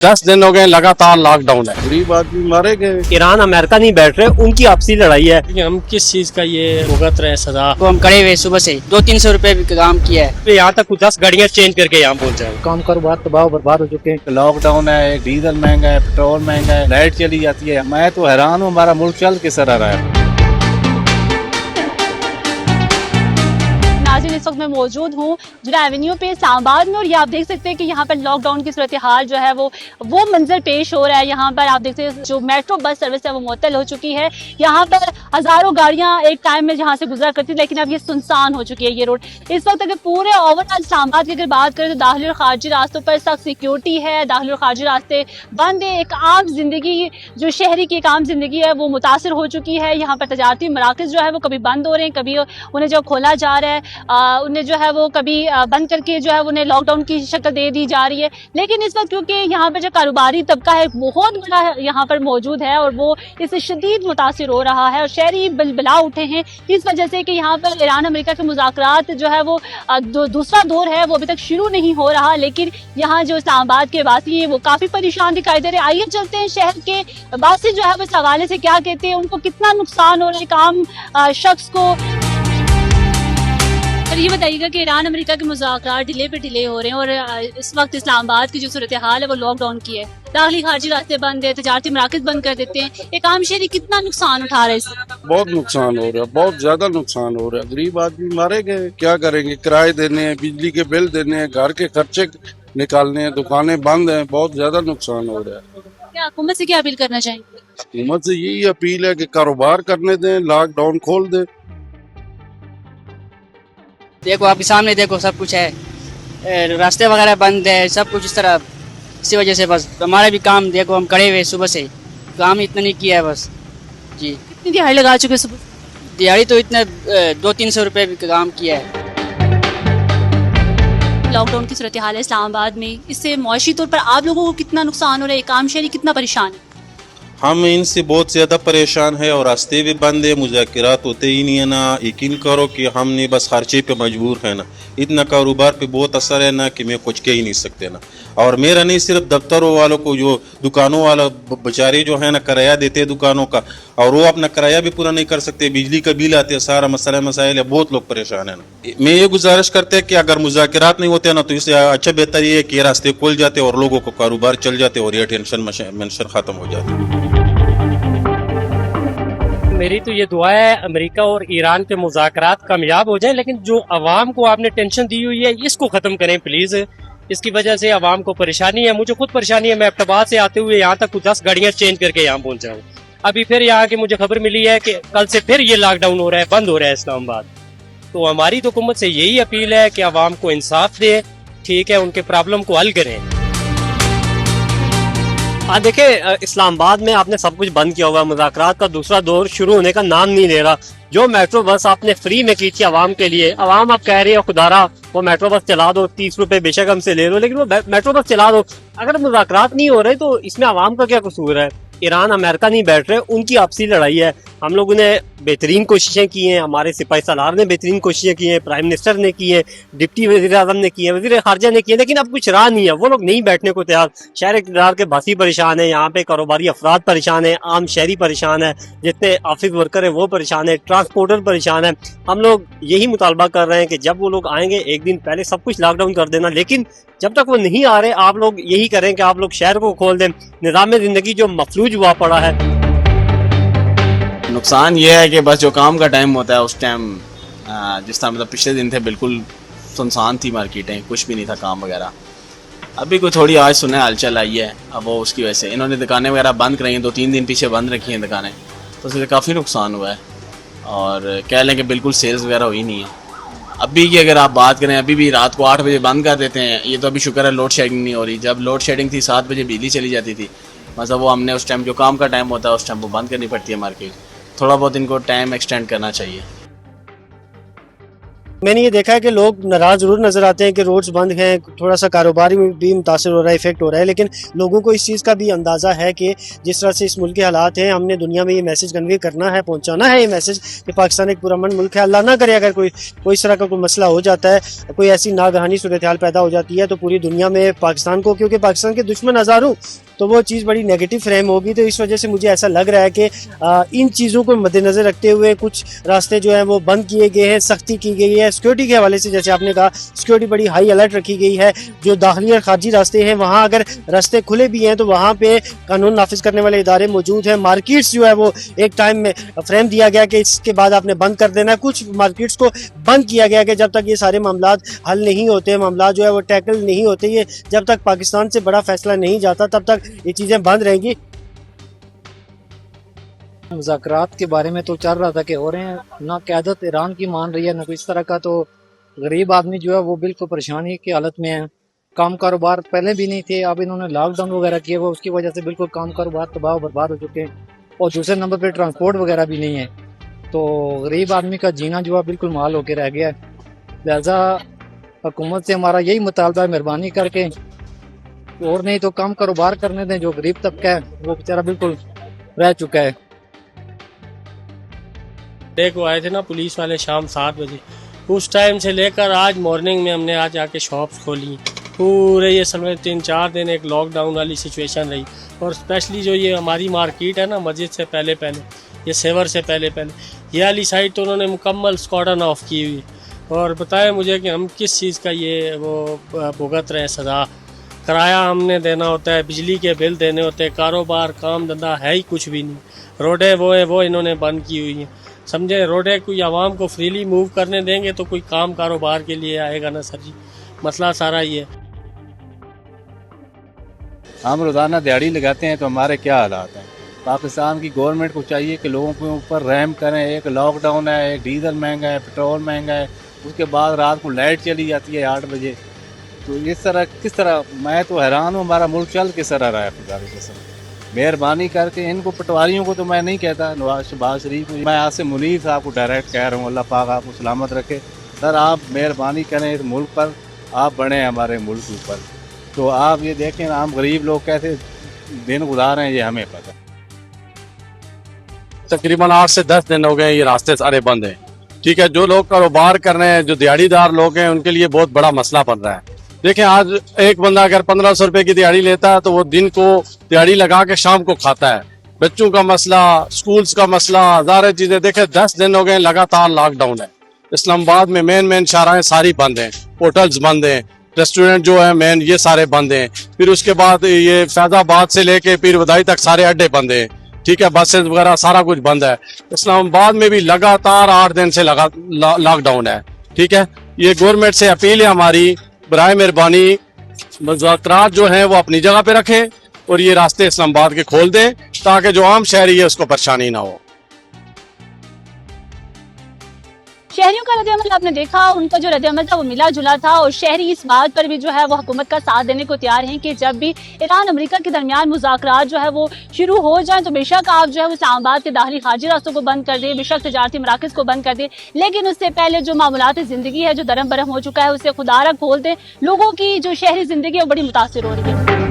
10 दिन हो गए लगातार लॉकडाउन है, गरीब आदमी मारे गए। ईरान अमेरिका नहीं बैठ रहे, उनकी आपसी लड़ाई है। हम किस चीज का ये भुगत रहे सजा। तो हम खड़े हुए सुबह से 200-300 रुपए भी काम किया है। यहाँ तक 10 गाड़ियाँ चेंज करके यहाँ पहुँच जाए। काम कारोबार तबाह बर्बाद हो चुके हैं। लॉकडाउन है, डीजल महंगा है, पेट्रोल महंगा है, लाइट चली जाती है। मैं तो हैरान हूँ, हमारा मुल्क चल किस तरह रहा है। नाज़रीन, इस वक्त मैं मौजूद हूँ जुरा एवेन्यू पे इस्लामाबाद में, और ये आप देख सकते हैं कि यहाँ पर लॉकडाउन की सूरत हाल जो है वो मंजर पेश हो रहा है। यहाँ पर आप देखते हैं जो मेट्रो बस सर्विस है वो मुअत्तल हो चुकी है। यहाँ पर हज़ारों गाड़ियाँ एक टाइम में जहाँ से गुजरा करती थी, लेकिन अब ये सुनसान हो चुकी है ये रोड। इस वक्त अगर पूरे ओवरऑल इस्लामाबाद की अगर बात करें तो दाखिली और खारजी रास्तों पर सख्त सिक्योरिटी है, दाखिली और खारजी रास्ते बंद है। एक आम जिंदगी जो शहरी की एक आम जिंदगी है वो मुतासर हो चुकी है। यहाँ पर तजारती मराकज़ जो है वो कभी बंद हो रहे हैं, कभी उन्हें जो खोला जा रहा है, उन्हें जो है वो कभी बंद करके जो है उन्हें लॉकडाउन की शक्ल दे दी जा रही है। लेकिन इस वक्त क्योंकि यहाँ पर जो कारोबारी तबका है बहुत बड़ा यहाँ पर मौजूद है और वो इससे शदीद मुतासिर हो रहा है और शहरी बिलबिला उठे हैं इस वजह से कि यहाँ पर ईरान अमेरिका के मुज़ाकरात जो है वो दूसरा दौर है वो अभी तक शुरू नहीं हो रहा। लेकिन यहाँ जो इस्लामाबाद के वासी हैं वो काफ़ी परेशान दिखाई दे रहे हैं। आइए चलते हैं शहर के वासी जो है वो इस हवाले से क्या कहते हैं, उनको कितना नुकसान हो रहा है एक आम शख्स को। और ये बताइएगा कि ईरान अमेरिका के मुज़ाकरात डिले पे डिले हो रहे हैं और इस वक्त इस्लामाबाद की जो सूरत हाल है वो लॉकडाउन की है, दाखिली खारजी रास्ते बंद है, तजारती मराकज़ बंद कर देते हैं। एक आम शहरी कितना नुकसान उठा रहा है इससे? बहुत नुकसान हो रहा है, बहुत ज्यादा नुकसान हो रहा है। गरीब आदमी मारे गए, क्या करेंगे? किराए देने हैं, बिजली के बिल देने हैं, घर के खर्चे निकालने हैं, दुकानें बंद हैं, बहुत ज्यादा नुकसान हो रहा है। क्या हुकूमत से क्या अपील करना चाहेंगे? हुकूमत से यही अपील है कि कारोबार करने दें, लॉकडाउन खोल दें। देखो आपके सामने देखो सब कुछ है, रास्ते वगैरह बंद है, सब कुछ इस तरह। इसी वजह से बस हमारा भी काम देखो, हम खड़े हुए सुबह से, काम इतना नहीं किया है बस जी। कितनी दिहाड़ी लगा चुके सुबह? दिहाड़ी तो इतने 200-300 रुपए भी काम किया है। लॉकडाउन की सूरत हाल है इस्लामाबाद में, इससे मुआशी तौर पर आप लोगों को कितना नुकसान हो रहा है? एक आम शहरी कितना परेशान है? हम इनसे बहुत ज़्यादा परेशान है और रास्ते भी बंद है, मुज़ाकरात होते ही नहीं है ना। यकीन करो कि हमने बस खर्चे पे मजबूर है ना, इतना कारोबार पे बहुत असर है ना कि मैं कुछ कह ही नहीं सकते ना। और मेरा नहीं, सिर्फ दफ्तरों वालों को, जो दुकानों वाला बेचारे जो है ना किराया देते हैं दुकानों का, और वो अपना किराया भी पूरा नहीं कर सकते, बिजली का बिल आते हैं, सारा मसला मसाइल है, बहुत लोग परेशान है ना। मैं ये गुजारिश करते हैं कि अगर मुज़ाकरात नहीं होते ना तो इससे अच्छा बेहतर ये है कि ये रास्ते खुल जाते और लोगों को कारोबार चल जाते और ये टेंशन मेंशन ख़त्म हो जाती। मेरी तो ये दुआ है अमेरिका और ईरान के मुज़ाकरात कामयाब हो जाएं, लेकिन जो अवाम को आपने टेंशन दी हुई है इसको ख़त्म करें प्लीज़। इसकी वजह से अवाम को परेशानी है, मुझे खुद परेशानी है। मैं अब्टाबाद से आते हुए यहाँ तक 10 गाड़ियाँ चेंज करके यहाँ पहुँचा हूँ। अभी फिर यहाँ की मुझे खबर मिली है कि कल से फिर ये लॉकडाउन हो रहा है, बंद हो रहा है इस्लामाबाद। तो हमारी तो हुकूमत से यही अपील है कि अवाम को इंसाफ दे, ठीक है, उनके प्रॉब्लम को हल करें। हाँ देखिए, इस्लामाबाद में आपने सब कुछ बंद किया हुआ, मुज़ाकरात का दूसरा दौर शुरू होने का नाम नहीं ले रहा। जो मेट्रो बस आपने फ्री में की थी आवाम के लिए, आवाम आप कह रही है खुदारा वो मेट्रो बस चला दो, 30 रुपए बेशक हमसे ले लो, लेकिन वो मेट्रो बस चला दो। अगर मुज़ाकरात नहीं हो रहे तो इसमें आवाम का क्या कसूर है? ईरान अमेरिका नहीं बैठ रहे, उनकी आपसी लड़ाई है। हम लोगों ने बेहतरीन कोशिशें की हैं, हमारे सिपाही सालार ने बेहतरीन कोशिशें की हैं, प्राइम मिनिस्टर ने की है, डिप्टी वज़ीर आज़म ने की है, वज़ीर खारजा ने की है, लेकिन अब कुछ राह नहीं है। वो लोग नहीं बैठने को तैयार। शहर इक़्तिदार के बासी परेशान है, यहाँ पे कारोबारी अफराद परेशान है, आम शहरी परेशान है, जितने ऑफिस वर्कर है वो परेशान है, ट्रांसपोर्टर परेशान है। हम लोग यही मुतालबा कर रहे हैं कि जब वो लोग आएंगे एक दिन पहले सब कुछ लॉकडाउन कर देना, लेकिन जब तक वो नहीं आ रहे आप लोग यही करें कि आप लोग शहर को खोल दें। निज़ाम ज़िंदगी जो मफलूज हुआ पड़ा है। नुकसान ये है कि बस जो काम का टाइम होता है उस टाइम जिस तरह मतलब पिछले दिन थे बिल्कुल सुनसान थी मार्केटें, कुछ भी नहीं था काम वगैरह। अभी कोई थोड़ी आज सुने हलचल आई है, अब वो उसकी वजह से इन्होंने दुकानें वगैरह बंद कराई हैं, 2-3 दिन पीछे बंद रखी हैं दुकानें, तो उससे काफ़ी नुकसान हुआ है। और कह लें कि बिल्कुल सेल्स वगैरह हुई नहीं है। अभी की अगर आप बात करें, अभी भी रात को 8 बजे बंद कर देते हैं। ये तो अभी शुक्र है लोड शेडिंग नहीं हो रही। जब लोड शेडिंग थी 7 बजे बिजली चली जाती थी, मतलब वो हमने उस टाइम जो काम का टाइम होता है उस टाइम वो बंद करनी पड़ती है मार्केट। थोड़ा बहुत इनको टाइम एक्सटेंड करना चाहिए। मैंने ये देखा है कि लोग नाराज जरूर नजर आते हैं कि रोड्स बंद हैं, थोड़ा सा कारोबारी में भी मुतासर हो रहा है, इफेक्ट हो रहा है, लेकिन लोगों को इस चीज़ का भी अंदाज़ा है कि जिस तरह से इस मुल्क के हालात हैं, हमने दुनिया में ये मैसेज कन्वे करना है, पहुंचाना है ये मैसेज कि पाकिस्तान एक पुरअमन मुल्क है। अल्लाह ना करे अगर कोई इस तरह का कोई मसला हो जाता है, कोई ऐसी नागहानी सूरत हाल पैदा हो जाती है, तो पूरी दुनिया में पाकिस्तान को, क्योंकि पाकिस्तान के दुश्मन हज़ारों, तो वो चीज़ बड़ी नेगेटिव फ्रेम होगी। तो इस वजह से मुझे ऐसा लग रहा है कि इन चीज़ों को मद्देनज़र रखते हुए कुछ रास्ते जो हैं वो बंद किए गए हैं, सख्ती की गई है सिक्योरिटी के हवाले से। जैसे आपने कहा, सिक्योरिटी बड़ी हाई अलर्ट रखी गई है। जो दाखिली और खारजी रास्ते हैं, वहाँ अगर रास्ते खुले भी हैं तो वहाँ पे कानून नाफिज करने वाले इदारे मौजूद हैं। मार्केट्स जो है वो एक टाइम में फ्रेम दिया गया कि इसके बाद आपने बंद कर देना है। कुछ मार्केट्स को बंद किया गया कि जब तक ये सारे मामला हल नहीं होते, मामला जो है वो टैकल नहीं होते, ये जब तक पाकिस्तान से बड़ा फैसला नहीं जाता तब तक ये चीज़ें बंद रहेंगी। मुज़ाकरात के बारे में तो चल रहा था कि हो रहे हैं, ना क़यादत ईरान की मान रही है ना कोई इस तरह का, तो गरीब आदमी जो है वो बिल्कुल परेशानी की हालत में है। काम कारोबार पहले भी नहीं थे, अब इन्होंने लॉकडाउन वगैरह किए हुए, उसकी वजह से बिल्कुल काम कारोबार तबाह बर्बाद हो चुके हैं। और दूसरे नंबर पे ट्रांसपोर्ट वगैरह भी नहीं है, तो गरीब आदमी का जीना जो है बिल्कुल माल होके रह गया है। लिहाजा हुकूमत से हमारा यही मुतालबा है, मेहरबानी करके, और नहीं तो काम कारोबार करने दें। जो गरीब तबका है वो बेचारा बिल्कुल रह चुका है। डे को आए थे ना पुलिस वाले शाम 7 बजे, उस टाइम से लेकर आज मॉर्निंग में हमने आज आके शॉप्स खोली। पूरे ये समय 3-4 दिन एक लॉकडाउन वाली सिचुएशन रही। और स्पेशली जो ये हमारी मार्केट है ना, मस्जिद से पहले ये सेवर से पहले ये वाली साइड तो उन्होंने मुकम्मल स्कॉर्डन ऑफ की हुई। और बताएं मुझे कि हम किस चीज़ का ये वो भुगत रहे हैं सज़ा। किराया हमने देना होता है, बिजली के बिल देने होते हैं, कारोबार काम धंधा है ही कुछ भी नहीं। रोडें वो इन्होंने बंद की हुई हैं, समझे। रोडें कोई आवाम को फ्रीली मूव करने देंगे तो कोई काम कारोबार के लिए आएगा ना सर जी। मसला सारा ये है। हम रोज़ाना दिहाड़ी लगाते हैं तो हमारे क्या हालात हैं। पाकिस्तान की गवर्नमेंट को चाहिए कि लोगों के ऊपर रहम करें। एक लॉकडाउन है, एक डीजल महंगा है, पेट्रोल महंगा है, उसके बाद रात को लाइट चली जाती है 8 बजे। तो इस तरह किस तरह, मैं तो हैरान हूँ हमारा मुल्क चल किस तरह रहा है। मेहरबानी करके इनको पटवारियों को तो मैं नहीं कहता, शहबाज शरीफ को, मैं आज से मुनीर साहब को डायरेक्ट कह रहा हूँ, अल्लाह पाक आपको सलामत रखे। सर आप मेहरबानी करें इस मुल्क पर, आप बढ़ें हमारे मुल्क के ऊपर। तो आप ये देखें हम गरीब लोग कैसे दिन गुजार रहे हैं ये हमें पता। तकरीबन 8 से 10 दिन हो गए ये रास्ते सारे बंद हैं। ठीक है, जो लोग कारोबार कर रहे हैं, जो दिहाड़ीदार लोग हैं, उनके लिए बहुत बड़ा मसला बन रहा है। देखें, आज एक बंदा अगर 1500 रुपए की दिहाड़ी लेता है तो वो दिन को दिहाड़ी लगा के शाम को खाता है। बच्चों का मसला, स्कूल्स का मसला, हज़ारों चीजें। देखें 10 दिन हो गए लगातार लॉकडाउन है। इस्लामाबाद में मेन शाहराएं सारी बंद हैं, होटल्स बंद हैं, रेस्टोरेंट जो है मेन ये सारे बंद हैं। फिर उसके बाद ये फैजाबाद से लेके पीर बदाई तक सारे अड्डे बंद हैं। ठीक है, बसेस वगैरह सारा कुछ बंद है। इस्लामाबाद में भी लगातार 8 दिन से लॉकडाउन है। ठीक है, ये गवर्नमेंट से अपील है हमारी, बराए मेहरबानी मुज़ाकरात जो हैं वो अपनी जगह पे रखें और ये रास्ते इस्लामाबाद के खोल दें ताकि जो आम शहरी है उसको परेशानी ना हो। शहरियों का रद्द-ए-अमल आपने देखा, उनका जो रद्द-ए-अमल था वो मिला जुला था। और शहरी इस बात पर भी जो है वो हुकूमत का साथ देने को तैयार हैं कि जब भी ईरान अमेरिका के दरमियान मुज़ाकरात जो है वो शुरू हो जाए तो बेशक आप जो है वो इस्लामाबाद के दाखिली खारजी रास्तों को बंद कर दें, बेशक तजारती मराकज़ को बंद कर दें, लेकिन उससे पहले जो मामूलात ज़िंदगी है जो दरम बरम हो चुका है उसे खुदारा खोल दें। लोगों की जो शहरी ज़िंदगी है वो बड़ी मुतासिर हो रही है।